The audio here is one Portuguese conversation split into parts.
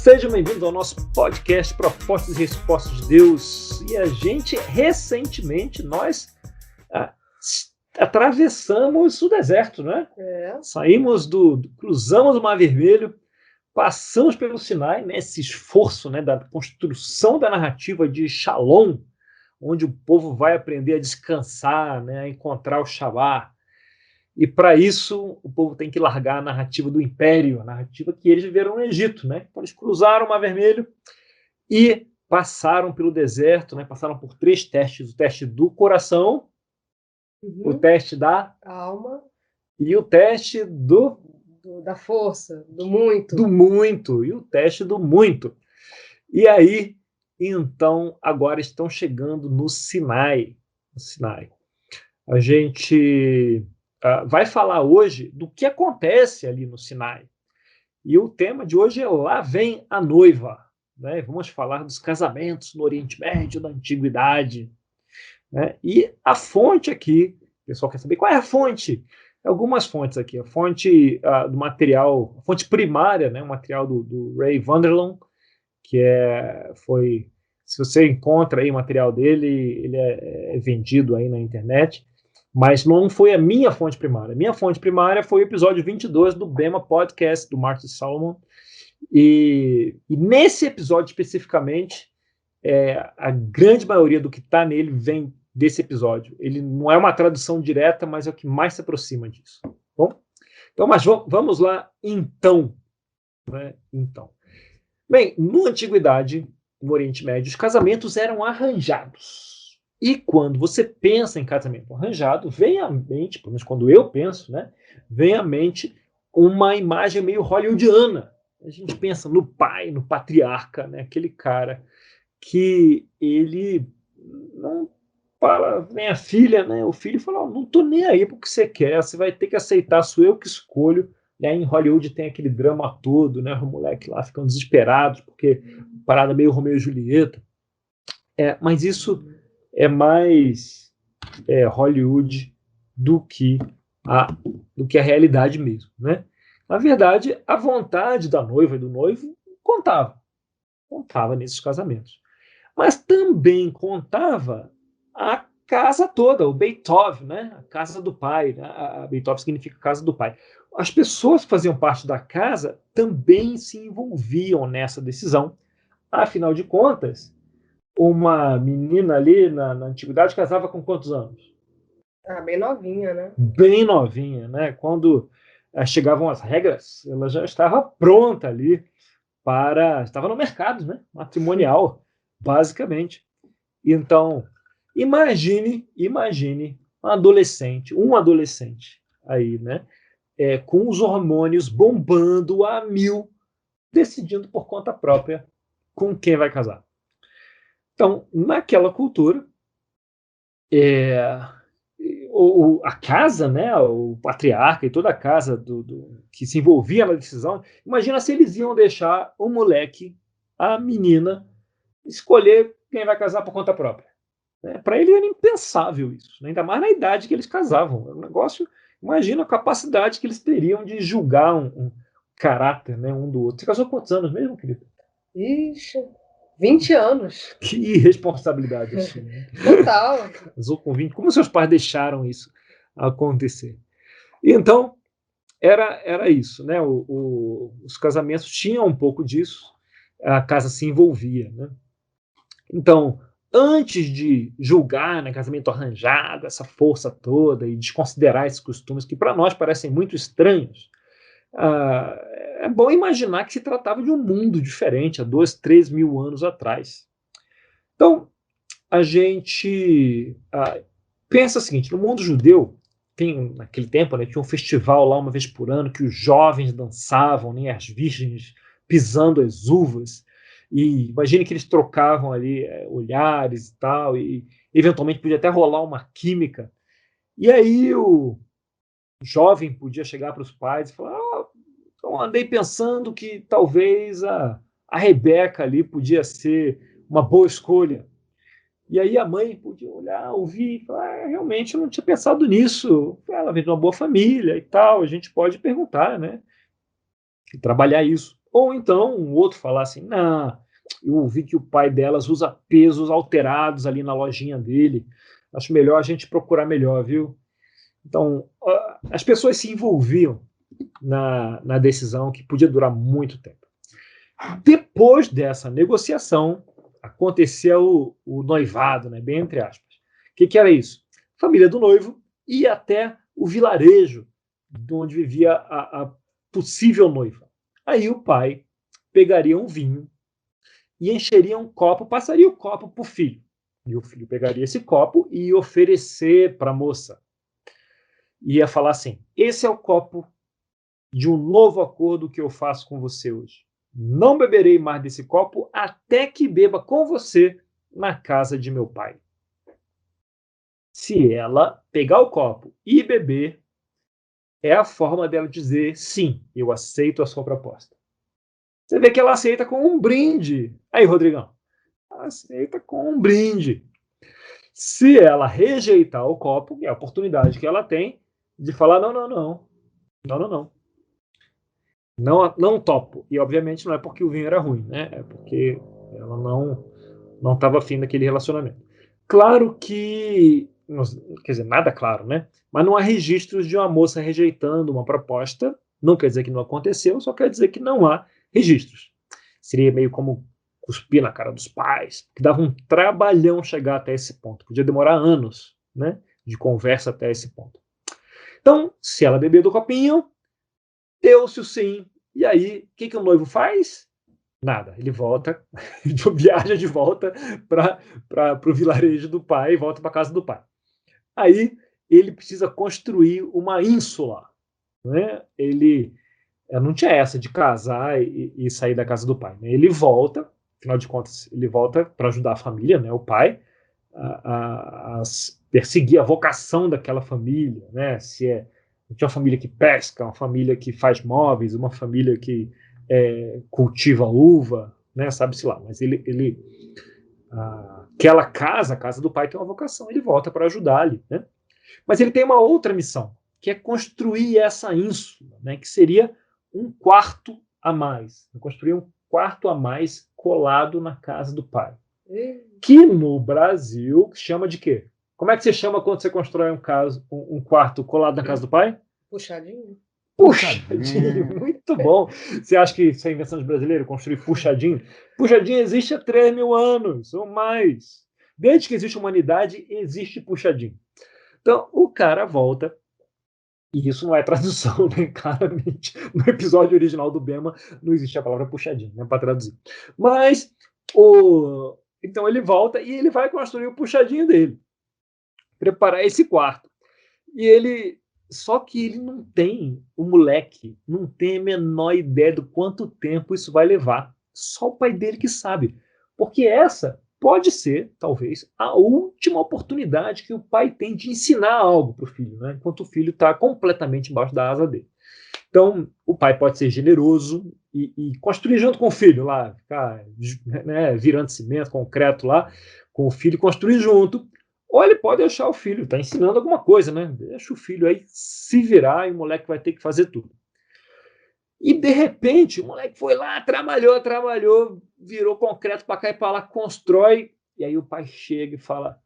Sejam bem-vindos ao nosso podcast Propostas e Respostas de Deus. E a gente, recentemente, nós atravessamos o deserto, né? Cruzamos o Mar Vermelho, passamos pelo Sinai, nesse esforço, né, da construção da narrativa de Shalom, onde o povo vai aprender a descansar, né, a encontrar o Shabá. E para isso, o povo tem que largar a narrativa do império, a narrativa que eles viveram no Egito, né? Então, eles cruzaram o Mar Vermelho e passaram pelo deserto, né? Passaram por 3 testes: o teste do coração, o teste da alma e o teste da força, do muito. Do muito, e o teste do muito. E aí, então, agora estão chegando no Sinai. A gente vai falar hoje do que acontece ali no Sinai. E o tema de hoje é Lá Vem a Noiva. Né? Vamos falar dos casamentos no Oriente Médio, da Antiguidade. Né? E a fonte aqui, o pessoal quer saber qual é a fonte? Algumas fontes aqui. A fonte do material, a fonte primária, né? O material do Ray Vanderloon, que se você encontra aí o material dele, ele é vendido aí na internet. Mas não foi a minha fonte primária. A minha fonte primária foi o episódio 22 do Bema Podcast, do Martin Salomon. E nesse episódio especificamente, a grande maioria do que está nele vem desse episódio. Ele não é uma tradução direta, mas é o que mais se aproxima disso. Bom? Então, mas vamos lá, então. Né? Bem, na Antiguidade, no Oriente Médio, os casamentos eram arranjados. E quando você pensa em casamento arranjado, vem à mente, pelo menos quando eu penso, né, vem à mente uma imagem meio hollywoodiana. A gente pensa no pai, no patriarca, né, aquele cara que ele não fala, nem a filha, né, o filho fala, não tô nem aí pro que você quer, você vai ter que aceitar, sou eu que escolho. Né, em Hollywood tem aquele drama todo, né, os moleques lá ficam desesperados, porque parada meio Romeu e Julieta. Mas isso é mais Hollywood do que a realidade mesmo, né? Na verdade, a vontade da noiva e do noivo contava nesses casamentos. Mas também contava a casa toda, o Beitov, né? A casa do pai. Né? A Beitov significa casa do pai. As pessoas que faziam parte da casa também se envolviam nessa decisão. Afinal de contas, uma menina ali na antiguidade casava com quantos anos? Bem novinha, né? Bem novinha, né? Quando chegavam as regras, ela já estava pronta ali estava no mercado, né? Matrimonial, basicamente. Então, imagine um adolescente aí, né? Com os hormônios bombando a 1000, decidindo por conta própria com quem vai casar. Então, naquela cultura, a casa, né, o patriarca e toda a casa que se envolvia na decisão, imagina se eles iam deixar o moleque, a menina, escolher quem vai casar por conta própria. Para ele era impensável isso, né? Ainda mais na idade que eles casavam. Era um negócio, imagina a capacidade que eles teriam de julgar um caráter, né, um do outro. Você casou quantos anos mesmo, querido? Ixi, 20 anos. Que irresponsabilidade assim, né? Total. Casou com 20. Como seus pais deixaram isso acontecer? E então, era isso, né? Os casamentos tinham um pouco disso, a casa se envolvia, né? Então, antes de julgar, né, casamento arranjado, essa força toda, e desconsiderar esses costumes que para nós parecem muito estranhos, é bom imaginar que se tratava de um mundo diferente há 2, 3 mil anos atrás. Então, a gente pensa o seguinte: no mundo judeu, naquele tempo, né, tinha um festival lá uma vez por ano que os jovens dançavam, né, as virgens pisando as uvas, e imagine que eles trocavam ali olhares e tal, e eventualmente podia até rolar uma química. E aí o jovem podia chegar para os pais e falar: então andei pensando que talvez a Rebeca ali podia ser uma boa escolha. E aí a mãe podia olhar, ouvir e falar: realmente eu não tinha pensado nisso. Ela vem de uma boa família e tal, a gente pode perguntar, né? E trabalhar isso. Ou então um outro falar assim, não, eu ouvi que o pai delas usa pesos alterados ali na lojinha dele, acho melhor a gente procurar melhor, viu? Então, as pessoas se envolviam na decisão que podia durar muito tempo. Depois dessa negociação, aconteceu o noivado, né, bem entre aspas. O que era isso? A família do noivo ia até o vilarejo de onde vivia a possível noiva. Aí o pai pegaria um vinho e encheria um copo, passaria o copo para o filho. E o filho pegaria esse copo e ia oferecer para a moça. Ia falar assim: esse é o copo de um novo acordo que eu faço com você hoje. Não beberei mais desse copo até que beba com você na casa de meu pai. Se ela pegar o copo e beber, é a forma dela dizer: sim, eu aceito a sua proposta. Você vê que ela aceita com um brinde. Aí, Rodrigão, ela aceita com um brinde. Se ela rejeitar o copo, é a oportunidade que ela tem de falar: não, não, não, não, não, não. Não, não topo. E obviamente não é porque o vinho era ruim, né? É porque ela não estava afim daquele relacionamento. Claro que, quer dizer, nada claro, né? Mas não há registros de uma moça rejeitando uma proposta. Não quer dizer que não aconteceu, só quer dizer que não há registros. Seria meio como cuspir na cara dos pais, que dava um trabalhão chegar até esse ponto. Podia demorar anos, né? De conversa até esse ponto. Então, se ela beber do copinho, deu-se o sim. E aí, o que o noivo faz? Nada. Ele volta, viaja de volta para o vilarejo do pai, volta para a casa do pai. Aí, ele precisa construir uma ínsula. Né? Ele não tinha essa de casar e sair da casa do pai. Né? Ele volta, afinal de contas, ele volta para ajudar a família, né? O pai, a perseguir a vocação daquela família, né? Se é tinha uma família que pesca, uma família que faz móveis, uma família que cultiva uva, né? Sabe-se lá. Mas aquela casa, a casa do pai, tem uma vocação. Ele volta para ajudar ali, né? Mas ele tem uma outra missão, que é construir essa ínsula, né? Que seria um quarto a mais. Construir um quarto a mais colado na casa do pai. Que no Brasil chama de quê? Como é que você chama quando você constrói um quarto colado na casa do pai? Puxadinho. Puxadinho, muito bom. Você acha que isso é invenção de brasileiro, construir puxadinho? Puxadinho existe há 3.000 anos ou mais. Desde que existe humanidade, existe puxadinho. Então, o cara volta, e isso não é tradução, né? Claramente, no episódio original do Bema não existe a palavra puxadinho, né? Para traduzir. Mas, então ele volta e ele vai construir o puxadinho dele, preparar esse quarto. Só que ele não tem, o moleque, não tem a menor ideia do quanto tempo isso vai levar. Só o pai dele que sabe. Porque essa pode ser, talvez, a última oportunidade que o pai tem de ensinar algo para o filho, né? Enquanto o filho está completamente embaixo da asa dele. Então, o pai pode ser generoso e construir junto com o filho lá, ficar, né, virando cimento, concreto lá, com o filho, construir junto. Ou ele pode deixar o filho, está ensinando alguma coisa, né? Deixa o filho aí se virar e o moleque vai ter que fazer tudo. E, de repente, o moleque foi lá, trabalhou, virou concreto para cá e para lá, constrói. E aí o pai chega e fala: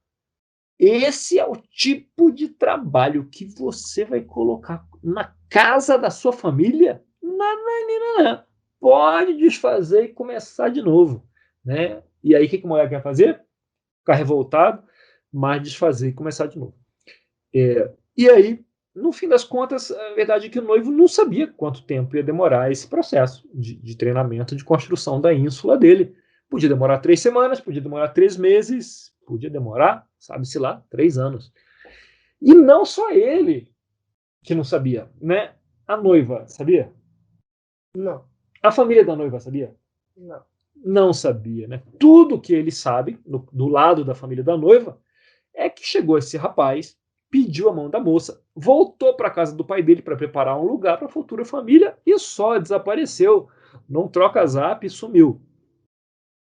esse é o tipo de trabalho que você vai colocar na casa da sua família? Não. Pode desfazer e começar de novo. Né? E aí o que o moleque vai fazer? Ficar revoltado, mas desfazer e começar de novo. E aí, no fim das contas, a verdade é que o noivo não sabia quanto tempo ia demorar esse processo de treinamento, de construção da ínsula dele. Podia demorar 3 semanas, podia demorar 3 meses, podia demorar, sabe-se lá, 3 anos. E não só ele que não sabia, né? A noiva sabia? Não. A família da noiva sabia? Não. Não sabia, né? Tudo que ele sabe, do lado da família da noiva, é que chegou esse rapaz, pediu a mão da moça, voltou para a casa do pai dele para preparar um lugar para a futura família e só desapareceu. Não troca zap e sumiu.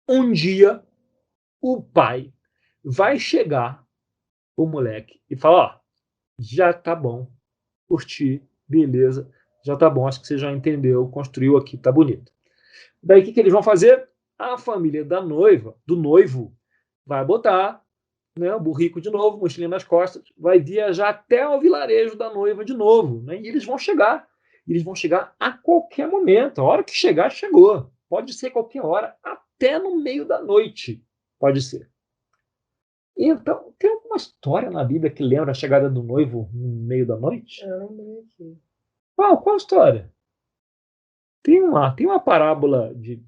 Um dia, o pai vai chegar o moleque e falar: ó, já tá bom, curti, beleza, já tá bom, acho que você já entendeu, construiu aqui, tá bonito. Daí o que eles vão fazer? A família da noiva, do noivo, vai botar, né, o burrico de novo, mochilinha nas costas, vai viajar até o vilarejo da noiva de novo, né, e eles vão chegar. Eles vão chegar a qualquer momento. A hora que chegar, chegou. Pode ser qualquer hora, até no meio da noite. Pode ser. Então, tem alguma história na Bíblia que lembra a chegada do noivo no meio da noite? Eu lembrei aqui. Qual história? Tem uma parábola de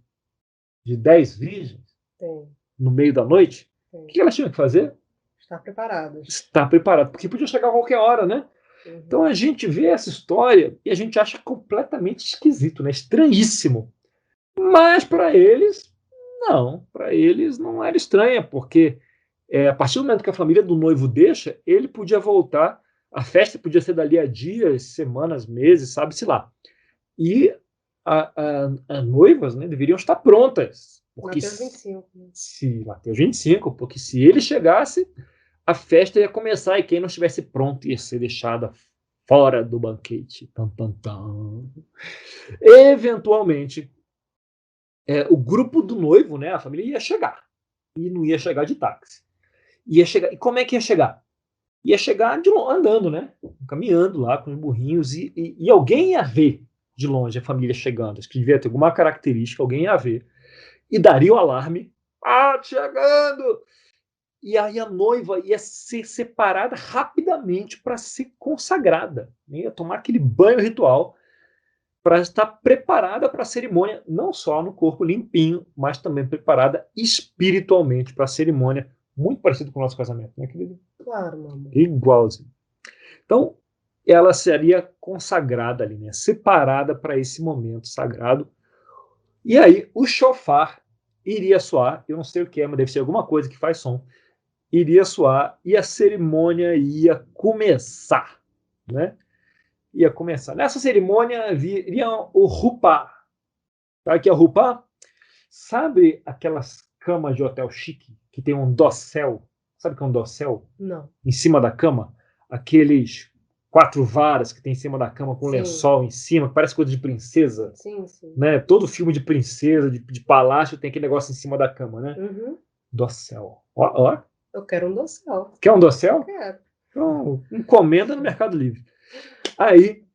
10 virgens Tem, no meio da noite. O tem. que elas tinham que fazer? Estar preparadas. Estar preparado, porque podia chegar a qualquer hora, né? Uhum. Então a gente vê essa história e a gente acha completamente esquisito, né? Estranhíssimo. Mas para eles, não. Para eles não era estranha, porque a partir do momento que a família do noivo deixa, ele podia voltar. A festa podia ser dali a dias, semanas, meses, sabe-se lá. E as noivas, né, deveriam estar prontas. Porque Mateus 25. Né? se Mateus 25, porque se ele chegasse, a festa ia começar e quem não estivesse pronto ia ser deixada fora do banquete. Tam, tam, tam. Eventualmente, o grupo do noivo, né, a família ia chegar. E não ia chegar de táxi. Ia chegar. E como é que ia chegar? Ia chegar de longe, andando, né? Caminhando lá com os burrinhos. E alguém ia ver de longe a família chegando. Acho que devia ter alguma característica, alguém ia ver. E daria o alarme. Ah, chegando! E aí a noiva ia ser separada rapidamente para ser consagrada. Né? Ia tomar aquele banho ritual para estar preparada para a cerimônia, não só no corpo limpinho, mas também preparada espiritualmente para a cerimônia, muito parecido com o nosso casamento, né, querido? Claro, mamãe. Igualzinho. Então, ela seria consagrada ali, né, separada para esse momento sagrado. E aí, o shofar iria soar, eu não sei o que é, mas deve ser alguma coisa que faz som, iria soar e a cerimônia ia começar, né? Ia começar. Nessa cerimônia viria o Rupá. Sabe o que é o Rupá? Sabe aquelas camas de hotel chique que tem um dossel? Sabe o que é um dossel? Não. Em cima da cama? Aqueles 4 varas que tem em cima da cama com Sim. lençol em cima, que parece coisa de princesa. Sim, sim. Né? Todo filme de princesa, de palácio, tem aquele negócio em cima da cama, né? Uhum. Dossel. Ó. Eu quero um dossel. Quer um dossel? Quero. Então, encomenda no Mercado Livre. Aí,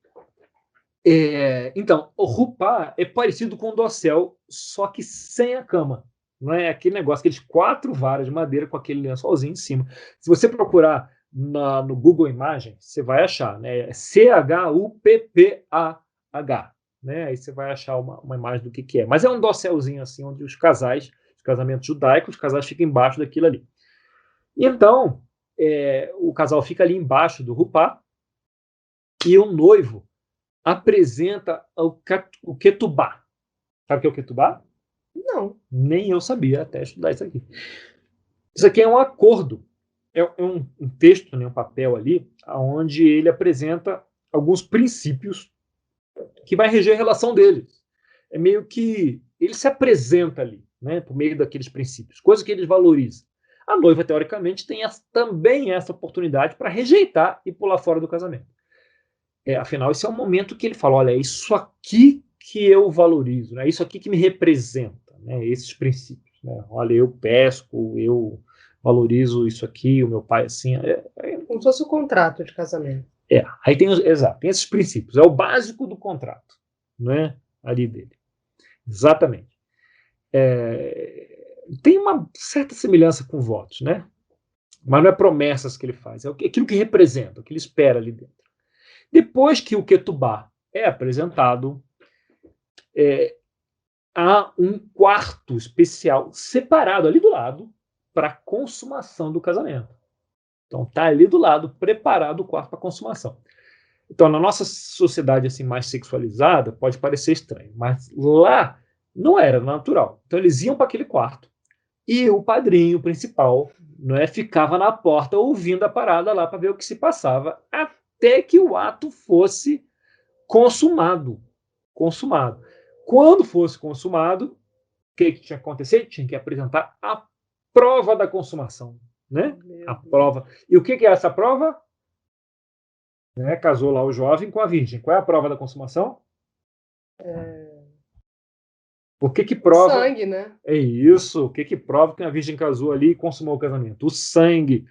então, o Rupá é parecido com o dossel, só que sem a cama. Não é aquele negócio, aqueles 4 varas de madeira com aquele lençolzinho em cima. Se você procurar no Google Imagens, você vai achar, né? É Chuppah, né? Aí você vai achar uma imagem do que é. Mas é um dosselzinho assim, onde os casamentos judaicos, os casais ficam embaixo daquilo ali. E então, o casal fica ali embaixo do Rupá e o noivo apresenta o ketubá. Sabe o que é o ketubá? Não. Nem eu sabia até estudar isso aqui. Isso aqui é um acordo, é um texto, né, um papel ali, onde ele apresenta alguns princípios que vai reger a relação deles. É meio que ele se apresenta ali, né, por meio daqueles princípios, coisas que eles valorizam. A noiva, teoricamente, tem também essa oportunidade para rejeitar e pular fora do casamento. Afinal, esse é o momento que ele fala, olha, é isso aqui que eu valorizo, né? Isso aqui que me representa, né? Esses princípios. Né? Olha, eu pesco, eu valorizo isso aqui, o meu pai assim. Como se fosse o contrato de casamento. Aí tem esses princípios. É o básico do contrato, né? Ali dele. Exatamente. Tem uma certa semelhança com votos, né? Mas não é promessas que ele faz, é aquilo que representa, o que ele espera ali dentro. Depois que o ketubá é apresentado, há um quarto especial separado ali do lado para a consumação do casamento. Então está ali do lado preparado o quarto para consumação. Então na nossa sociedade assim mais sexualizada pode parecer estranho, mas lá não era natural. Então eles iam para aquele quarto e o padrinho principal, ficava na porta ouvindo a parada lá para ver o que se passava até que o ato fosse consumado. Quando fosse consumado, o que tinha que acontecer? Tinha que apresentar a prova da consumação, né? A prova. E o que é essa prova? Casou lá o jovem com a virgem. Qual é a prova da consumação? O que que prova... Sangue, né? É isso. O que que prova que a virgem casou ali e consumou o casamento? O sangue.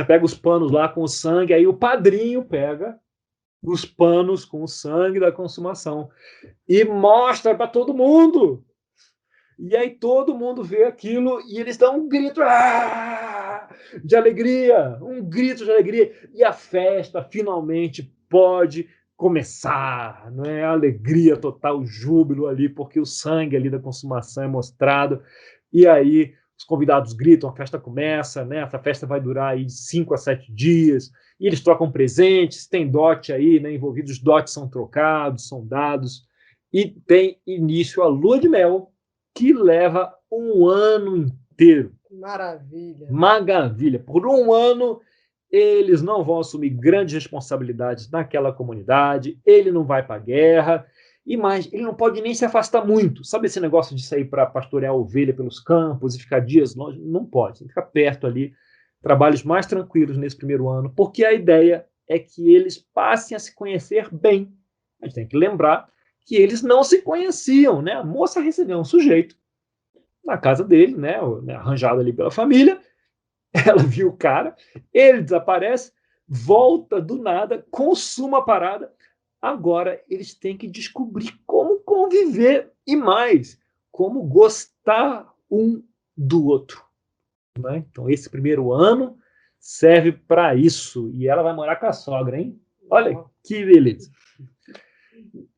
Pega os panos lá com o sangue, aí o padrinho pega os panos com o sangue da consumação e mostra para todo mundo. E aí todo mundo vê aquilo e eles dão um grito de alegria, um grito de alegria. E a festa finalmente pode começar, não é? Alegria total, júbilo ali, porque o sangue ali da consumação é mostrado. E aí os convidados gritam, a festa começa, né? Essa festa vai durar aí de 5 a 7 dias. E eles trocam presentes, tem dote aí, né? Envolvidos, os dotes são trocados, são dados. E tem início a lua de mel, que leva um ano inteiro. Maravilha. Maravilha. Por um ano, eles não vão assumir grandes responsabilidades naquela comunidade, ele não vai para a guerra, e mais, ele não pode nem se afastar muito. Sabe esse negócio de sair para pastorear ovelha pelos campos e ficar dias longe? Não pode, tem que ficar perto ali. Trabalhos mais tranquilos nesse primeiro ano, porque a ideia é que eles passem a se conhecer bem. A gente tem que lembrar que eles não se conheciam, né? A moça recebeu um sujeito na casa dele, né? Arranjado ali pela família. Ela viu o cara, ele desaparece, volta do nada, consuma a parada. Agora eles têm que descobrir como conviver e mais, como gostar um do outro. Né? Então esse primeiro ano serve para isso. E ela vai morar com a sogra, hein? Olha que beleza.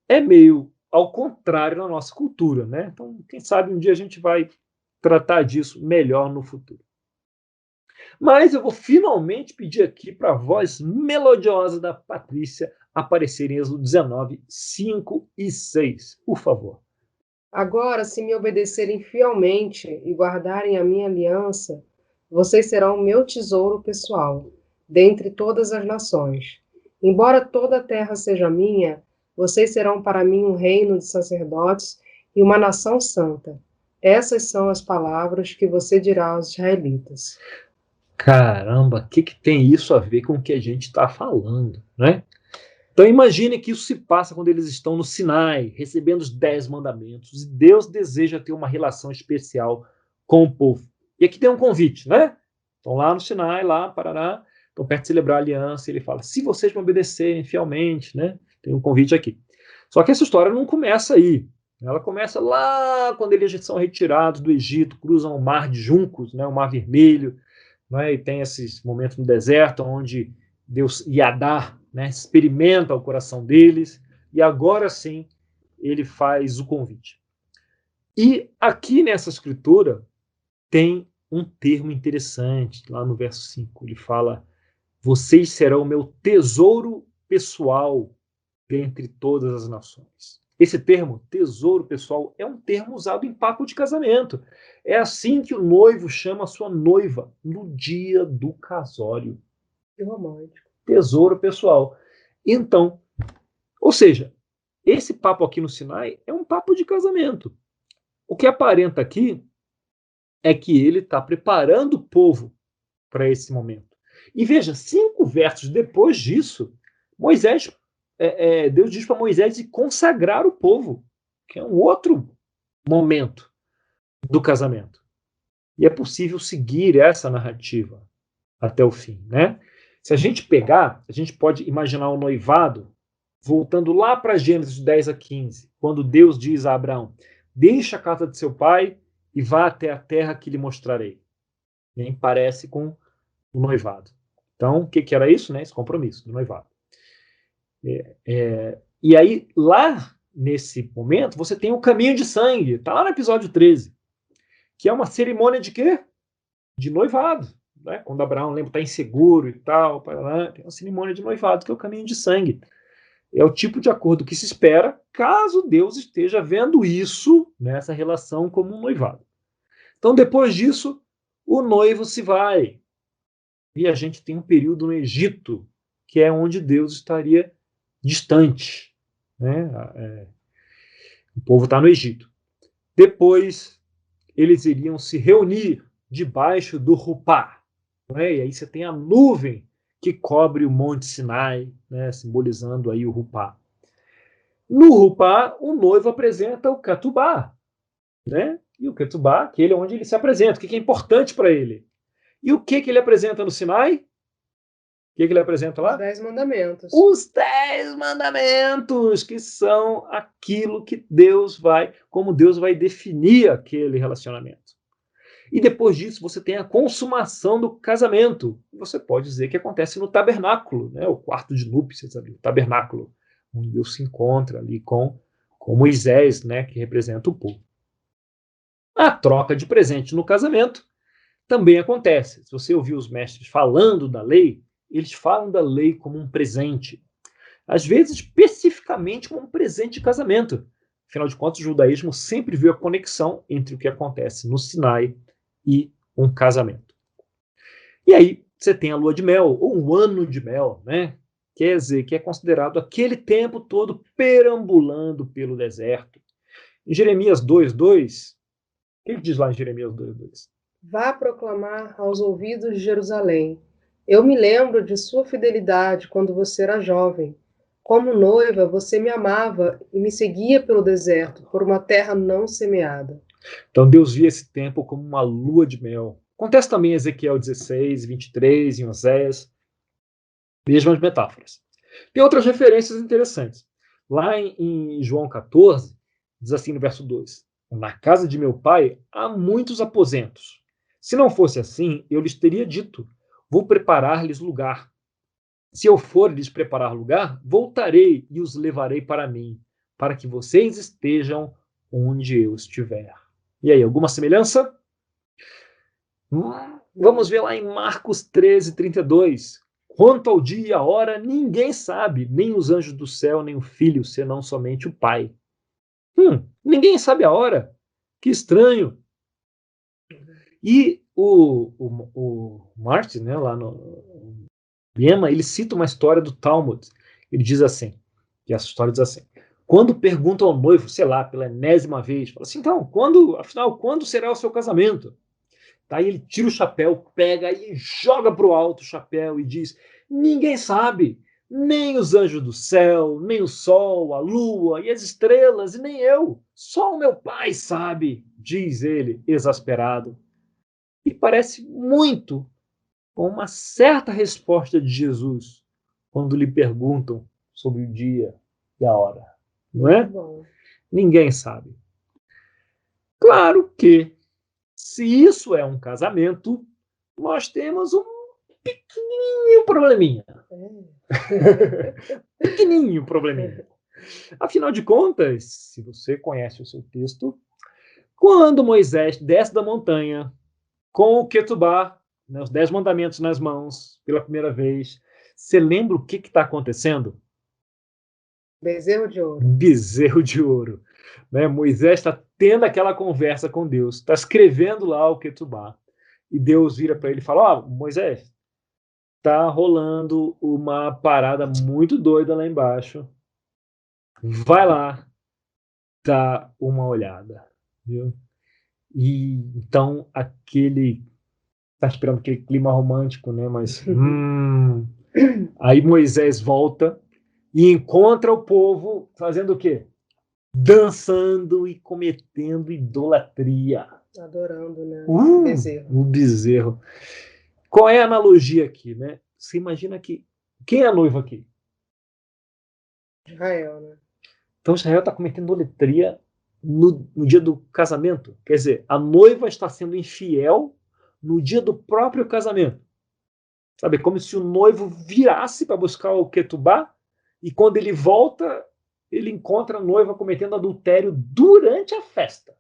É meio ao contrário na nossa cultura, né? Então, quem sabe um dia a gente vai tratar disso melhor no futuro. Mas eu vou finalmente pedir aqui para a voz melodiosa da Patrícia aparecer em Êxodo 19, 5 e 6, por favor. Agora, se me obedecerem fielmente e guardarem a minha aliança, vocês serão o meu tesouro pessoal, dentre todas as nações. Embora toda a terra seja minha, vocês serão para mim um reino de sacerdotes e uma nação santa. Essas são as palavras que você dirá aos israelitas. Caramba, o que tem isso a ver com o que a gente está falando, né? Então imagine que isso se passa quando eles estão no Sinai, recebendo os 10 mandamentos, e Deus deseja ter uma relação especial com o povo. E aqui tem um convite, né? Estão lá no Sinai, lá, Paraná, estão perto de celebrar a aliança, e ele fala, se vocês me obedecerem fielmente, né? Tem um convite aqui. Só que essa história não começa aí. Ela começa lá quando eles são retirados do Egito, cruzam o mar de juncos, né? O mar vermelho, né? E tem esses momentos no deserto onde Deus Yadá, né, experimenta o coração deles, e agora sim ele faz o convite. E aqui nessa escritura tem um termo interessante, lá no verso 5, ele fala, vocês serão o meu tesouro pessoal dentre todas as nações. Esse termo, tesouro pessoal, é um termo usado em papo de casamento. É assim que o noivo chama a sua noiva no dia do casório. Que romântico. Tesouro pessoal. Então, ou seja, esse papo aqui no Sinai é um papo de casamento. O que aparenta aqui é que ele está preparando o povo para esse momento. E veja, 5 versos depois disso, Deus diz para Moisés de consagrar o povo, que é um outro momento do casamento. E é possível seguir essa narrativa até o fim, né? Se a gente pegar, a gente pode imaginar o noivado voltando lá para Gênesis 10 a 15, quando Deus diz a Abraão, deixa a casa de seu pai e vá até a terra que lhe mostrarei. Nem parece com o noivado. Então, o que era isso? Né? Esse compromisso do noivado. E aí, lá nesse momento, você tem o caminho de sangue, está lá no episódio 13, que é uma cerimônia de quê? De noivado. Né? Quando Abraão lembra, está inseguro e tal, tem uma cerimônia de noivado, que é o caminho de sangue. É o tipo de acordo que se espera caso Deus esteja vendo isso, nessa relação, como um noivado. Então, depois disso, o noivo se vai. E a gente tem um período no Egito, que é onde Deus estaria distante. Né? O povo está no Egito. Depois, eles iriam se reunir debaixo do Rupá. Né? E aí você tem a nuvem que cobre o Monte Sinai, né? Simbolizando aí o Rupá. No Rupá, o noivo apresenta o Catubá, né? E o Ketubá, aquele onde ele se apresenta, o que é importante para ele. E o que ele apresenta no Sinai? O que ele apresenta lá? Os 10 mandamentos. Os 10 mandamentos, que são aquilo que Deus vai, como Deus vai definir aquele relacionamento. E depois disso, você tem a consumação do casamento. Você pode dizer que acontece no tabernáculo, né? O quarto de núpcias, ali, o tabernáculo, onde Deus se encontra ali com Moisés, né? Que representa o povo. A troca de presente no casamento também acontece. Se você ouvir os mestres falando da lei, eles falam da lei como um presente. Às vezes, especificamente como um presente de casamento. Afinal de contas, o judaísmo sempre viu a conexão entre o que acontece no Sinai e um casamento. E aí, você tem a lua de mel, ou um ano de mel, né? Quer dizer, que é considerado aquele tempo todo perambulando pelo deserto. Em Jeremias 2:2, o que ele diz lá em Jeremias 2:2? Vá proclamar aos ouvidos de Jerusalém. Eu me lembro de sua fidelidade quando você era jovem. Como noiva, você me amava e me seguia pelo deserto, por uma terra não semeada. Então Deus via esse tempo como uma lua de mel. Acontece também em Ezequiel 16, 23, em Oséias. Mesmas metáforas. Tem outras referências interessantes. Lá em João 14, diz assim no verso 2: Na casa de meu pai há muitos aposentos. Se não fosse assim, eu lhes teria dito: Vou preparar-lhes lugar. Se eu for lhes preparar lugar, voltarei e os levarei para mim, para que vocês estejam onde eu estiver. E aí, alguma semelhança? Vamos ver lá em Marcos 13:32. Quanto ao dia e a hora, ninguém sabe, nem os anjos do céu, nem o Filho, senão somente o Pai. Ninguém sabe a hora. Que estranho. E o Martin, né, lá no Lema, ele cita uma história do Talmud. Ele diz assim, que essa história diz assim: quando perguntam ao noivo, sei lá, pela enésima vez, fala assim, então, quando será o seu casamento? Daí ele tira o chapéu, pega e joga para o alto o chapéu e diz: ninguém sabe, nem os anjos do céu, nem o sol, a lua e as estrelas, e nem eu. Só o meu pai sabe, diz ele, exasperado. E parece muito com uma certa resposta de Jesus quando lhe perguntam sobre o dia e a hora. Não é? Bom. Ninguém sabe. Claro que, se isso é um casamento, nós temos um pequenininho probleminha. Pequenininho probleminha. Afinal de contas, se você conhece o seu texto, quando Moisés desce da montanha com o Ketubá, né, os 10 mandamentos nas mãos, pela primeira vez, você lembra o que está acontecendo? Bezerro de ouro. Bezerro de ouro. Né? Moisés está tendo aquela conversa com Deus, está escrevendo lá o Ketubá, e Deus vira para ele e fala: Moisés, tá rolando uma parada muito doida lá embaixo. Vai lá, dá uma olhada, viu? E então aquele tá esperando aquele clima romântico, né? Mas aí Moisés volta e encontra o povo fazendo o quê? Dançando e cometendo idolatria. Adorando, né? O bezerro. O bezerro. Qual é a analogia aqui, né? Você imagina que quem é a noiva aqui? Israel, né? Então Israel está cometendo idolatria no dia do casamento. Quer dizer, a noiva está sendo infiel no dia do próprio casamento. Sabe, como se o noivo virasse para buscar o Ketubá e quando ele volta, ele encontra a noiva cometendo adultério durante a festa.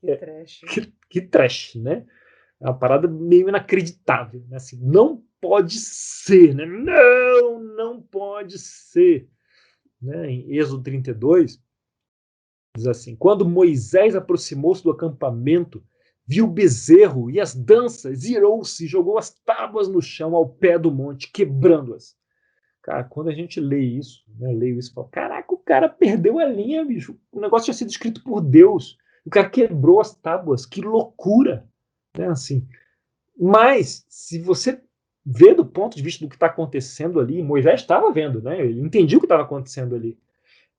Que trash. Que trash, né? É uma parada meio inacreditável. Né? Assim, não pode ser, né? Não pode ser. Né? Em Êxodo 32, diz assim: quando Moisés aproximou-se do acampamento, viu o bezerro e as danças, irou-se e jogou as tábuas no chão ao pé do monte, quebrando-as. Cara, quando a gente lê isso, né, leio isso e falo: caraca, o cara perdeu a linha, bicho. O negócio tinha sido escrito por Deus. O cara quebrou as tábuas. Que loucura. Né, assim. Mas, se você vê do ponto de vista do que está acontecendo ali, Moisés estava vendo, né? Ele entendia o que estava acontecendo ali.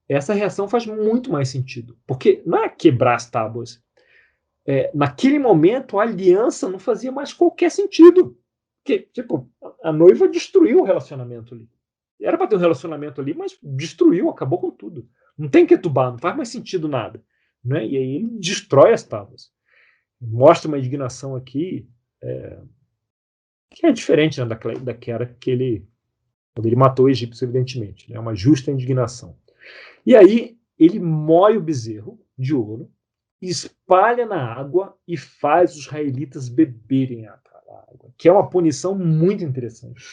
essa reação faz muito mais sentido. Porque não é quebrar as tábuas. Naquele momento, a aliança não fazia mais qualquer sentido. Porque, tipo, a noiva destruiu o relacionamento ali. Era para ter um relacionamento ali, mas destruiu, acabou com tudo. Não tem que tubar, não faz mais sentido nada. Né? E aí ele destrói as tábuas. Mostra uma indignação aqui que é diferente, né, daquela que ele, quando ele matou o egípcio, evidentemente. É, né? Uma justa indignação. E aí ele moe o bezerro de ouro, espalha na água e faz os israelitas beberem a água, que é uma punição muito interessante.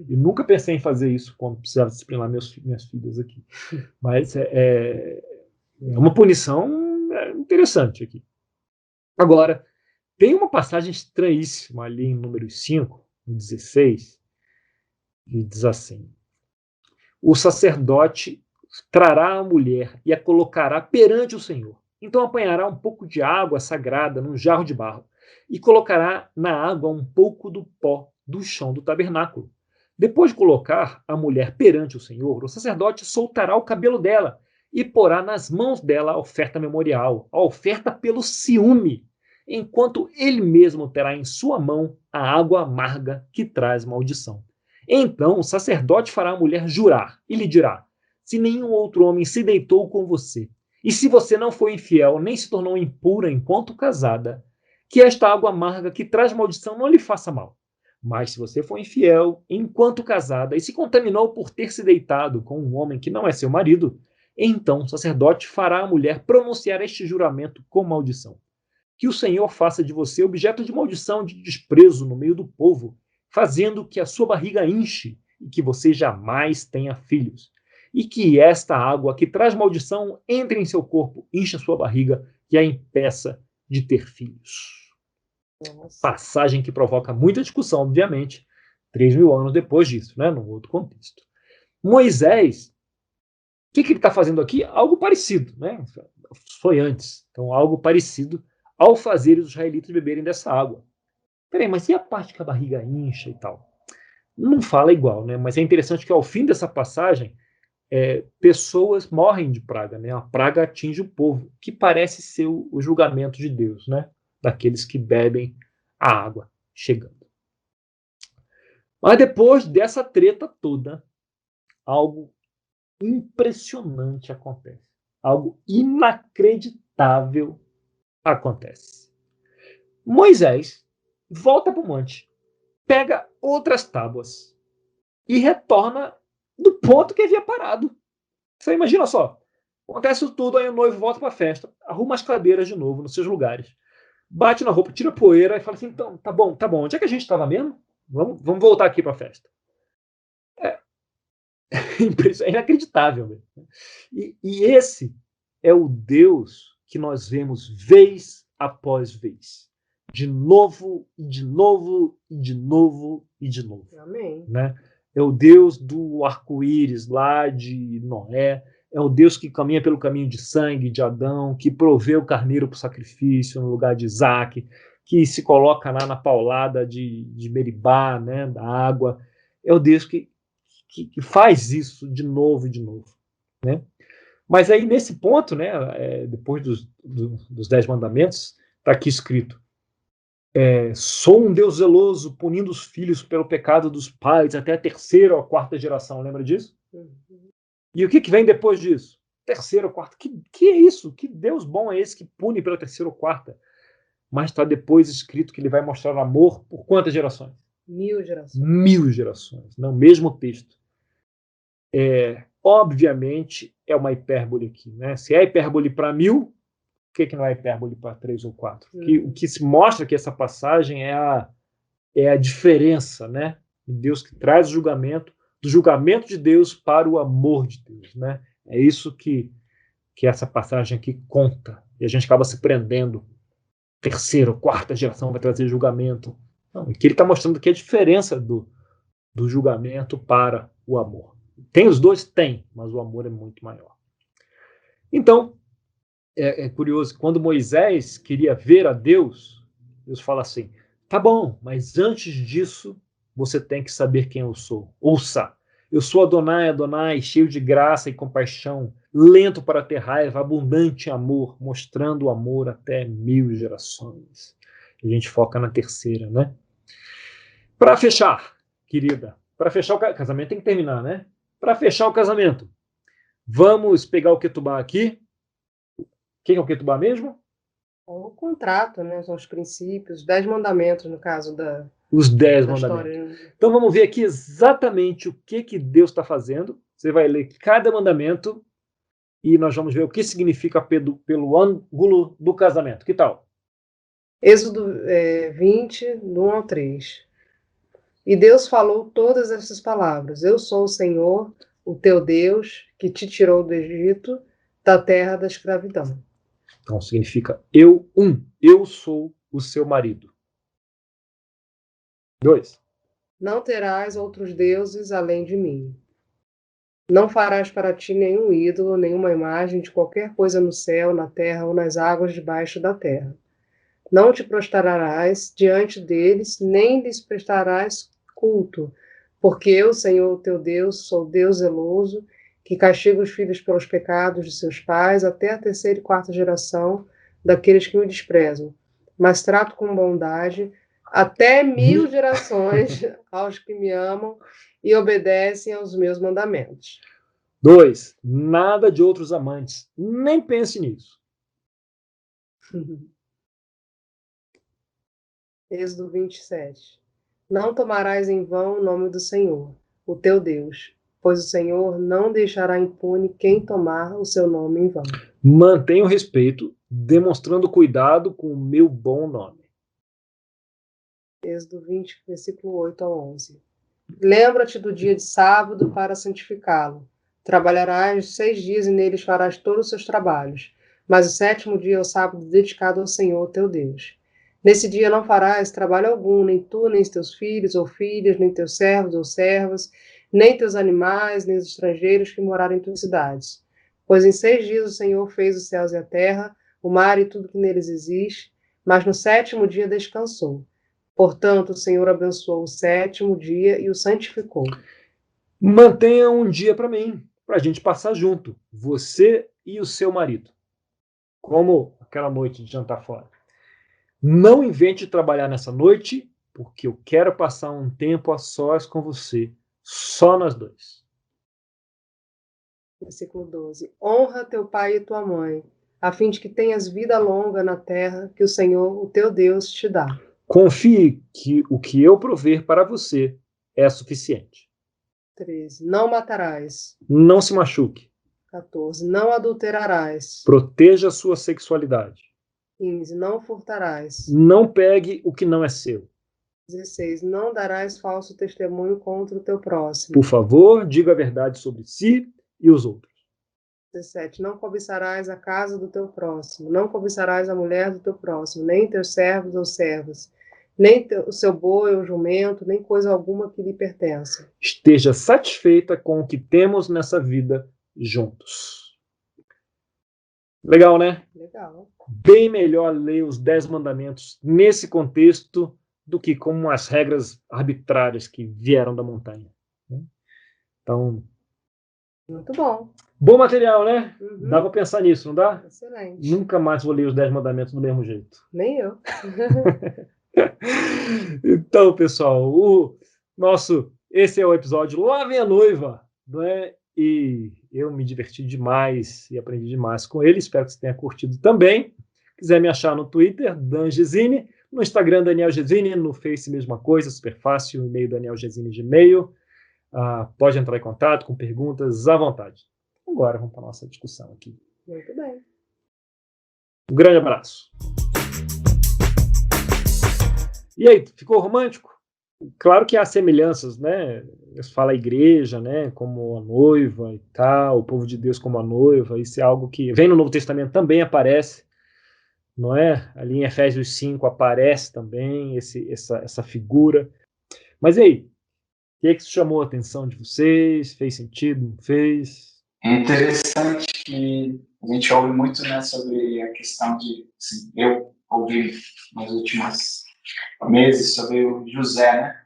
Eu nunca pensei em fazer isso quando precisava disciplinar minhas filhas aqui. Mas é uma punição interessante aqui. Agora, tem uma passagem estranhíssima ali em número 5, no 16, que diz assim: o sacerdote trará a mulher e a colocará perante o Senhor. Então apanhará um pouco de água sagrada num jarro de barro e colocará na água um pouco do pó do chão do tabernáculo. Depois de colocar a mulher perante o Senhor, o sacerdote soltará o cabelo dela e porá nas mãos dela a oferta memorial, a oferta pelo ciúme, enquanto ele mesmo terá em sua mão a água amarga que traz maldição. Então o sacerdote fará a mulher jurar e lhe dirá: se nenhum outro homem se deitou com você, e se você não foi infiel, nem se tornou impura enquanto casada, que esta água amarga que traz maldição não lhe faça mal. Mas se você foi infiel enquanto casada e se contaminou por ter se deitado com um homem que não é seu marido, então o sacerdote fará a mulher pronunciar este juramento com maldição: que o Senhor faça de você objeto de maldição, de desprezo no meio do povo, fazendo que a sua barriga enche e que você jamais tenha filhos. E que esta água que traz maldição entre em seu corpo, encha sua barriga e a impeça de ter filhos. Nossa. Passagem que provoca muita discussão, obviamente, 3.000 anos depois disso, né, num outro contexto. Moisés, o que ele está fazendo aqui? Algo parecido, né? Foi antes. Então, algo parecido ao fazer os israelitas beberem dessa água. Peraí, mas e a parte que a barriga incha e tal? Não fala igual, né? Mas é interessante que ao fim dessa passagem, pessoas morrem de praga, né? A praga atinge o povo, que parece ser o julgamento de Deus, né? Daqueles que bebem a água chegando. Mas depois dessa treta toda, algo impressionante acontece. Algo inacreditável acontece. Moisés volta para o monte, pega outras tábuas e retorna do ponto que havia parado. Você imagina só, acontece tudo, aí o noivo volta para a festa, arruma as cadeiras de novo nos seus lugares, bate na roupa, tira a poeira e fala assim: então, tá bom, onde é que a gente estava mesmo? Vamos voltar aqui para a festa. É inacreditável mesmo. E esse é o Deus que nós vemos vez após vez. De novo, e de novo, e de novo, e de novo. Amém. Né? É o Deus do arco-íris lá de Noé. É o Deus que caminha pelo caminho de sangue de Adão, que proveu o carneiro para o sacrifício no lugar de Isaac, que se coloca lá na paulada de Meribá, né, da água. É o Deus que faz isso de novo e de novo. Né? Mas aí, nesse ponto, né, depois dos 10 mandamentos, está aqui escrito: sou um Deus zeloso, punindo os filhos pelo pecado dos pais até a 3ª ou 4ª geração. Lembra disso? Uhum. E o que vem depois disso? 3ª ou 4ª. Que é isso? Que Deus bom é esse que pune pela 3ª ou 4ª? Mas está depois escrito que ele vai mostrar amor por quantas gerações? 1000 gerações. 1000 gerações. No mesmo texto. Obviamente, é uma hipérbole aqui. Né? Se é hipérbole para 1000, por que não é hipérbole para 3 ou 4? O que se mostra que essa passagem é a diferença, né? Deus que traz o julgamento, do julgamento de Deus para o amor de Deus. Né? É isso que essa passagem aqui conta. E a gente acaba se prendendo. 3ª ou 4ª geração vai trazer julgamento. Não, e que ele está mostrando aqui a diferença do julgamento para o amor. Tem os dois? Tem, mas o amor é muito maior. Então, é curioso, quando Moisés queria ver a Deus, Deus fala assim: tá bom, mas antes disso, você tem que saber quem eu sou. Ouça, Eu sou Adonai, Adonai, cheio de graça e compaixão, lento para ter raiva, abundante em amor, mostrando o amor até 1000 gerações. A gente foca na terceira, né? Para fechar, querida, para fechar o casamento tem que terminar, né? Para fechar o casamento, vamos pegar o Ketubá aqui. Quem é o Ketubá mesmo? O contrato, né? São os princípios, os 10 mandamentos, no caso os 10 da mandamentos. história. Então vamos ver aqui exatamente o que Deus está fazendo. Você vai ler cada mandamento e nós vamos ver o que significa pelo ângulo do casamento. Que tal? Êxodo 20, do 1 ao 3. E Deus falou todas essas palavras: Eu sou o Senhor, o teu Deus, que te tirou do Egito, da terra da escravidão. Então significa eu sou o seu marido. 2. Não terás outros deuses além de mim. Não farás para ti nenhum ídolo, nenhuma imagem de qualquer coisa no céu, na terra ou nas águas debaixo da terra. Não te prostrarás diante deles, nem lhes prestarás culto, porque eu, Senhor teu Deus, sou Deus zeloso, que castiga os filhos pelos pecados de seus pais até a 3ª e 4ª geração daqueles que me desprezam, mas trato com bondade até 1000 gerações aos que me amam e obedecem aos meus mandamentos. 2. Nada de outros amantes. Nem pense nisso. Êxodo 27. Não tomarás em vão o nome do Senhor, o teu Deus, pois o Senhor não deixará impune quem tomar o seu nome em vão. Mantenha o respeito, demonstrando cuidado com o meu bom nome. Êxodo 20, versículo 8 ao 11. Lembra-te do dia de sábado para santificá-lo. Trabalharás 6 dias e neles farás todos os seus trabalhos, mas o 7º dia é o sábado dedicado ao Senhor teu Deus. Nesse dia não farás trabalho algum, nem tu, nem teus filhos ou filhas, nem teus servos ou servas, nem teus animais, nem os estrangeiros que morarem em tuas cidades. Pois em 6 dias o Senhor fez os céus e a terra, o mar e tudo que neles existe, mas no 7º dia descansou. Portanto, o Senhor abençoou o 7º dia e o santificou. Mantenha um dia para mim, para a gente passar junto, você e o seu marido. Como aquela noite de jantar fora. Não invente trabalhar nessa noite, porque eu quero passar um tempo a sós com você, só nós dois. Versículo 12. Honra teu pai e tua mãe, a fim de que tenhas vida longa na terra que o Senhor, o teu Deus, te dá. Confie que o que eu prover para você é suficiente. 13. Não matarás. Não se machuque. 14. Não adulterarás. Proteja a sua sexualidade. 15. Não furtarás. Não pegue o que não é seu. 16. Não darás falso testemunho contra o teu próximo. Por favor, diga a verdade sobre si e os outros. 17. Não cobiçarás a casa do teu próximo. Não cobiçarás a mulher do teu próximo, nem teus servos ou servas, nem o seu boi ou jumento, nem coisa alguma que lhe pertença. Esteja satisfeita com o que temos nessa vida juntos. Legal, né? Legal. Bem melhor ler os 10 mandamentos nesse contexto do que como as regras arbitrárias que vieram da montanha. Então, muito bom. Bom material, né? Uhum. Dá para pensar nisso, não dá? Excelente. Nunca mais vou ler os 10 mandamentos do mesmo jeito. Nem eu. Então, pessoal, esse é o episódio Lá Vem a Noiva, não é? E eu me diverti demais e aprendi demais com ele. Espero que você tenha curtido também. Quiser me achar no Twitter, Dan Gesine, no Instagram, Daniel Gesine, no Face, mesma coisa, super fácil, o e-mail Daniel Gesine Gmail. Pode entrar em contato com perguntas à vontade. Agora vamos para a nossa discussão aqui. Muito bem. Um grande abraço. E aí, ficou romântico? Claro que há semelhanças, né? Fala a igreja, né? Como a noiva e tal, o povo de Deus como a noiva. Isso é algo que vem no Novo Testamento, também aparece, não é? Ali em Efésios 5 aparece também essa figura. Mas e aí? O que é que chamou a atenção de vocês? Fez sentido? Não fez? É interessante que a gente ouve muito, né, sobre a questão de... Assim, eu ouvi nos últimos meses sobre o José, né?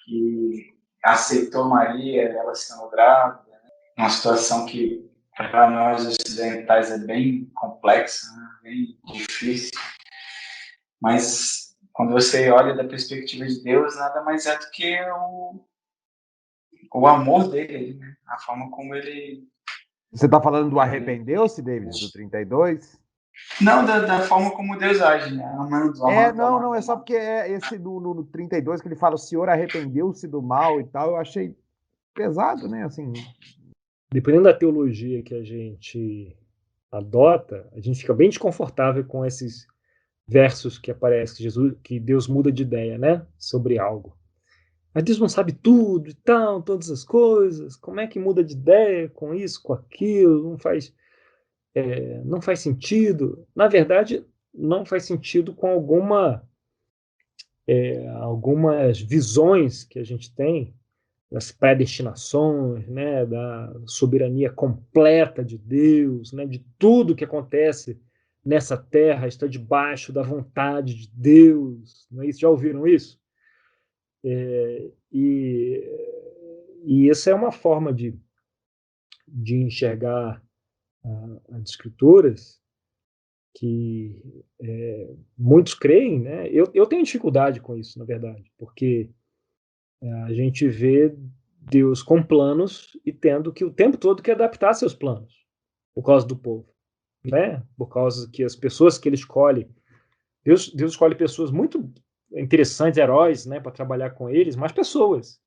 Que aceitou Maria, ela sendo grávida, né? Uma situação que para nós ocidentais é bem complexa, né? Bem difícil, mas quando você olha da perspectiva de Deus, nada mais é do que o amor dele, né? A forma como ele... Você está falando do arrependeu-se, David, do 32? Não, da forma como Deus age, né? Amando, não, é só porque é esse no 32 que ele fala, o Senhor arrependeu-se do mal e tal, eu achei pesado, né, assim. Dependendo da teologia que a gente adota, a gente fica bem desconfortável com esses versos que aparecem, que Deus muda de ideia, né, sobre algo. Mas Deus não sabe tudo e tal, todas as coisas, como é que muda de ideia com isso, com aquilo, não faz sentido. Na verdade, não faz sentido com algumas visões que a gente tem das predestinações, né, da soberania completa de Deus, né, de tudo que acontece nessa terra está debaixo da vontade de Deus. Não é isso? Já ouviram isso? E essa é uma forma de enxergar as Escrituras que muitos creem, né? Eu tenho dificuldade com isso, na verdade, porque a gente vê Deus com planos e tendo que o tempo todo que adaptar seus planos por causa do povo, né? Por causa que as pessoas que ele escolhe, Deus escolhe pessoas muito interessantes, heróis, né, para trabalhar com eles, mas pessoas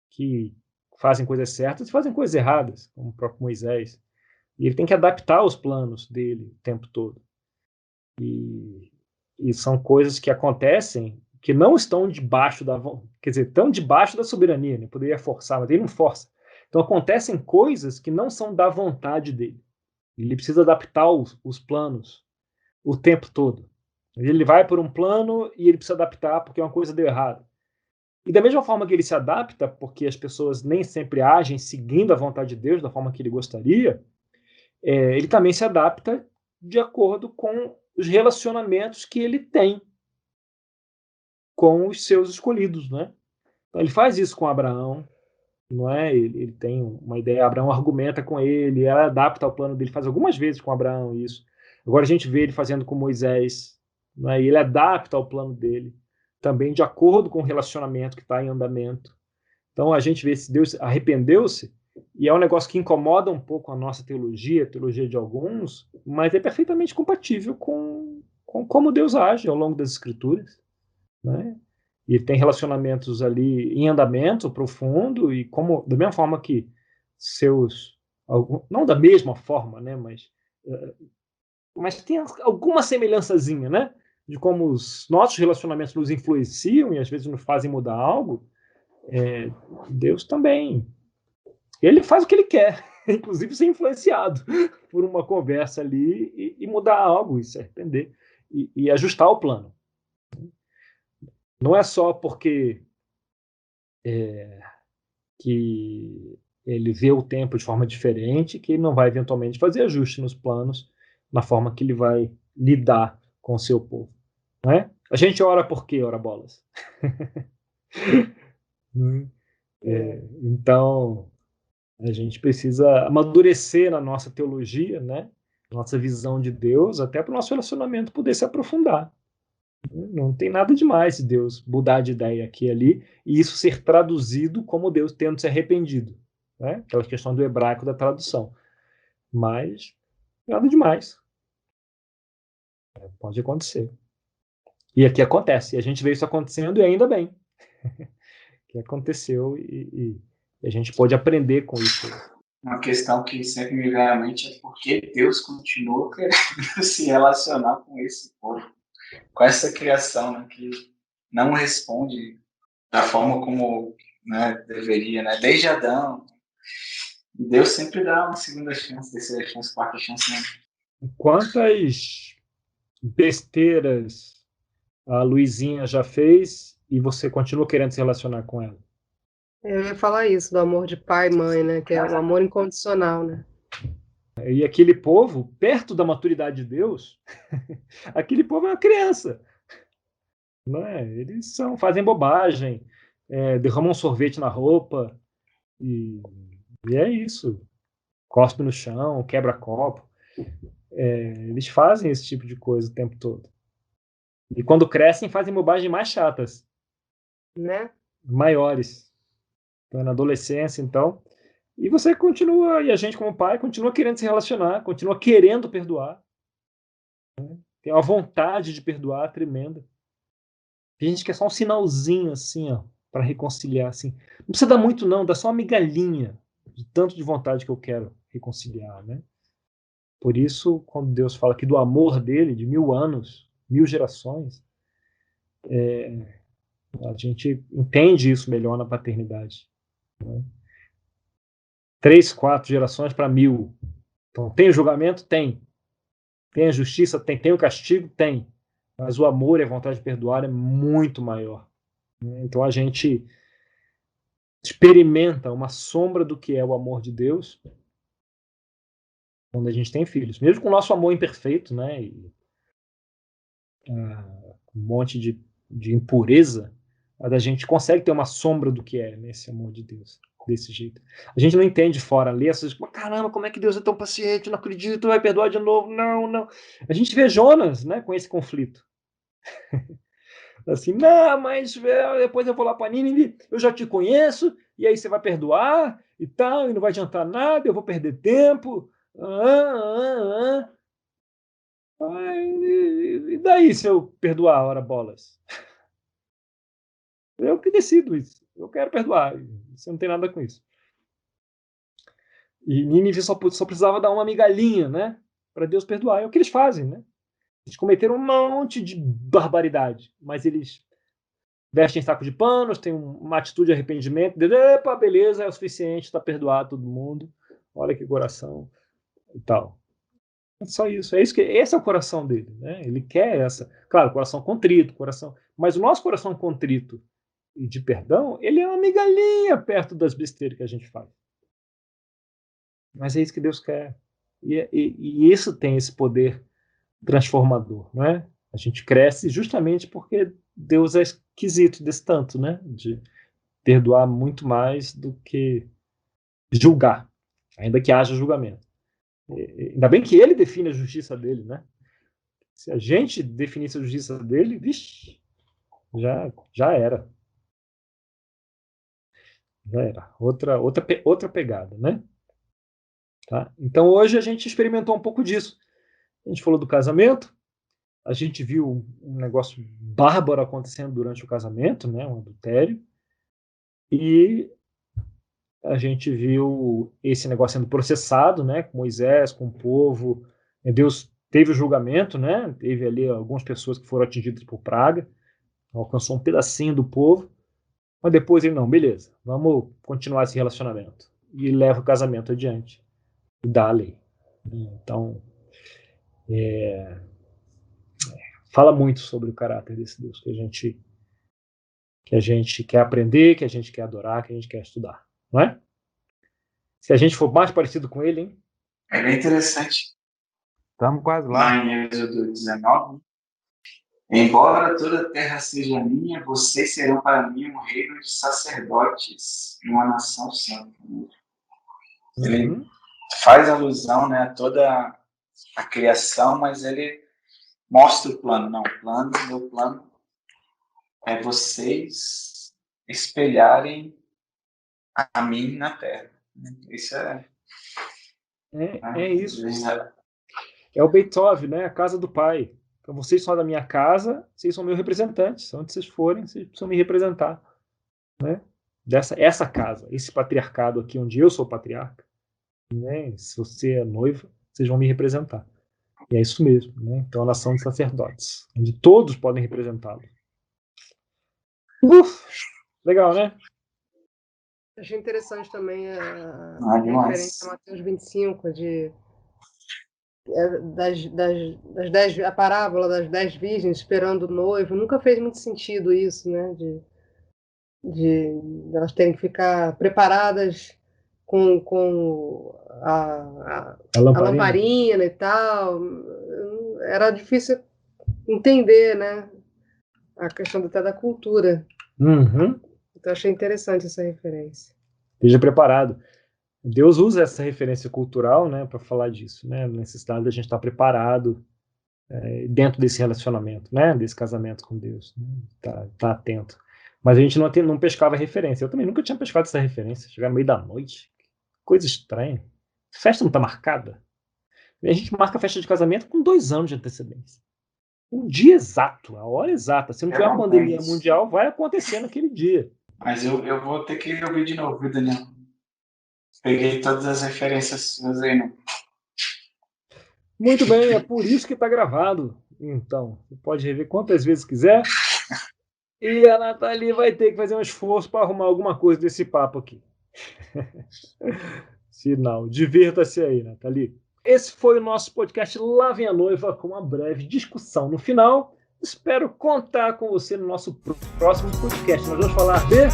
que fazem coisas certas e fazem coisas erradas, como o próprio Moisés. E ele tem que adaptar os planos dele o tempo todo. E são coisas que acontecem que não estão debaixo quer dizer, estão debaixo da soberania, né? Poderia forçar, mas ele não força. Então acontecem coisas que não são da vontade dele. Ele precisa adaptar os planos o tempo todo. Ele vai por um plano e ele precisa adaptar porque uma coisa deu errado. E da mesma forma que ele se adapta, porque as pessoas nem sempre agem seguindo a vontade de Deus da forma que ele gostaria, ele também se adapta de acordo com os relacionamentos que ele tem com os seus escolhidos, né? Então, ele faz isso com Abraão, não é? Ele tem uma ideia, Abraão argumenta com ele adapta ao plano dele, faz algumas vezes com Abraão isso. Agora a gente vê ele fazendo com Moisés, não é? E ele adapta ao plano dele, também de acordo com o relacionamento que está em andamento. Então a gente vê se Deus arrependeu-se, e é um negócio que incomoda um pouco a nossa teologia, a teologia de alguns, mas é perfeitamente compatível com como Deus age ao longo das Escrituras, né? E tem relacionamentos ali em andamento profundo, e como da mesma forma que não da mesma forma, né, mas tem alguma semelhançazinha, né, de como os nossos relacionamentos nos influenciam e às vezes nos fazem mudar algo. Deus também, ele faz o que ele quer, inclusive ser influenciado por uma conversa ali e mudar algo, e se arrepender e ajustar o plano. Não é só porque que ele vê o tempo de forma diferente que ele não vai eventualmente fazer ajuste nos planos, na forma que ele vai lidar com o seu povo. Não é? A gente ora por quê, ora bolas? Então, a gente precisa amadurecer na nossa teologia, né? Nossa visão de Deus, até para o nosso relacionamento poder se aprofundar. Não tem nada demais se Deus mudar de ideia aqui e ali, e isso ser traduzido como Deus tendo se arrependido, né? Aquela questão do hebraico da tradução. Mas nada demais. Pode acontecer. E aqui acontece. E a gente vê isso acontecendo e ainda bem. Que aconteceu e a gente pode aprender com isso. Uma questão que sempre me vem à mente é por que Deus continua querendo se relacionar com esse povo, com essa criação, né, que não responde da forma como, né, deveria, né, desde Adão. E Deus sempre dá uma segunda chance, terceira chance, quarta chance. Né? Quantas besteiras a Luizinha já fez e você continua querendo se relacionar com ela? Eu ia falar isso, do amor de pai e mãe, né? Que é um amor incondicional, né? E aquele povo, perto da maturidade de Deus, aquele povo é uma criança. Não é? Eles fazem bobagem, derrama um sorvete na roupa, e é isso. Cospe no chão, quebra copo. Eles fazem esse tipo de coisa o tempo todo. E quando crescem, fazem bobagens mais chatas, Né? maiores. Então, na adolescência, então. E você continua, e a gente, como pai, continua querendo se relacionar, continua querendo perdoar. Tem uma vontade de perdoar tremenda. Tem gente que é só um sinalzinho, assim, ó, para reconciliar, assim. Não precisa dar muito, não, dá só uma migalhinha de tanto de vontade que eu quero reconciliar, né? Por isso, quando Deus fala aqui do amor dele, de 1000 anos, 1000 gerações, a gente entende isso melhor na paternidade. Né? 3, 4 gerações para 1000. Então, tem o julgamento? Tem. Tem a justiça? Tem. Tem o castigo? Tem. Mas o amor e a vontade de perdoar é muito maior. Né? Então, a gente experimenta uma sombra do que é o amor de Deus quando a gente tem filhos. Mesmo com o nosso amor imperfeito, né? E, um monte de impureza, mas a gente consegue ter uma sombra do que é nesse amor de Deus, desse jeito. A gente não entende fora, lê essas coisas, caramba, como é que Deus é tão paciente, não acredito, vai perdoar de novo, não, não. A gente vê Jonas, né, com esse conflito. Assim, não, mas depois eu vou lá para Nínive, eu já te conheço, e aí você vai perdoar e tal, e não vai adiantar nada, eu vou perder tempo. E daí se eu perdoar, ora bolas? Eu que decido isso. Eu quero perdoar. Você não tem nada com isso. E Nínive só precisava dar uma migalhinha, né? Para Deus perdoar. É o que eles fazem, né? Eles cometeram um monte de barbaridade, mas eles vestem saco de panos, têm uma atitude de arrependimento. Epa, beleza, é o suficiente, está perdoado todo mundo. Olha que coração e tal. É só isso. É isso que esse é o coração dele, né? Ele quer essa. Claro, coração contrito, coração. Mas o nosso coração contrito e de perdão, ele é uma migalhinha perto das besteiras que a gente faz. Mas é isso que Deus quer. E isso tem esse poder transformador, não é? A gente cresce justamente porque Deus é esquisito desse tanto, né? De perdoar muito mais do que julgar, ainda que haja julgamento. Ainda bem que ele define a justiça dele, né? Se a gente definisse a justiça dele, vixe, já era. Já era. Outra pegada, né? Tá? Então hoje a gente experimentou um pouco disso. A gente falou do casamento, a gente viu um negócio bárbaro acontecendo durante o casamento, né? Um adultério, e a gente viu esse negócio sendo processado, né? Com Moisés, com o povo. Deus teve o julgamento, né? Teve ali algumas pessoas que foram atingidas por praga, alcançou um pedacinho do povo, mas depois ele, não, beleza, vamos continuar esse relacionamento. E leva o casamento adiante, e dá a lei. Então, fala muito sobre o caráter desse Deus que a gente quer aprender, que a gente quer adorar, que a gente quer estudar, não é? Se a gente for mais parecido com ele, hein? É bem interessante. Estamos quase lá. Lá em Êxodo 19, embora toda a terra seja minha, vocês serão para mim um reino de sacerdotes, uma nação santa. Ele faz alusão, né, a toda a criação, mas ele mostra o plano. Não, meu plano é vocês espelharem a mim na terra. Isso é isso. É o Beethoven, né? A casa do pai. Então vocês são da minha casa, vocês são meus representantes. Onde vocês forem, vocês precisam me representar, né? Essa casa, esse patriarcado aqui, onde eu sou patriarca, né? Se você é noiva, vocês vão me representar. E é isso mesmo, né? Então a nação de sacerdotes, onde todos podem representá-lo. Legal, né? Achei interessante também a referência a Mateus 25, a parábola das 10 virgens esperando o noivo. Nunca fez muito sentido isso, né? De elas terem que ficar preparadas com a lamparina e tal. Era difícil entender, né? A questão até da cultura. Uhum. Então, achei interessante essa referência. Esteja preparado. Deus usa essa referência cultural, né, para falar disso, né, a necessidade da gente estar preparado dentro desse relacionamento, né, desse casamento com Deus, né, tá atento. Mas a gente não pescava referência. Eu também nunca tinha pescado essa referência. Chegar no meio da noite, coisa estranha. Festa não está marcada. A gente marca a festa de casamento com 2 anos de antecedência. Um dia exato, a hora exata. Se não tiver uma pandemia mundial, vai acontecer naquele dia. Mas eu vou ter que ouvir de novo, viu, Daniel? Peguei todas as referências suas aí, não. Muito bem, é por isso que está gravado. Então, você pode rever quantas vezes quiser. E a Nathalie vai ter que fazer um esforço para arrumar alguma coisa desse papo aqui. Sinal. Divirta-se aí, Nathalie. Esse foi o nosso podcast Lá Vem a Noiva, com uma breve discussão no final. Espero contar com você no nosso próximo podcast. Nós vamos falar de...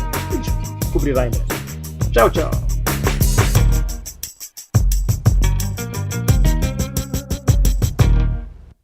descobrirá em breve. Tchau, tchau.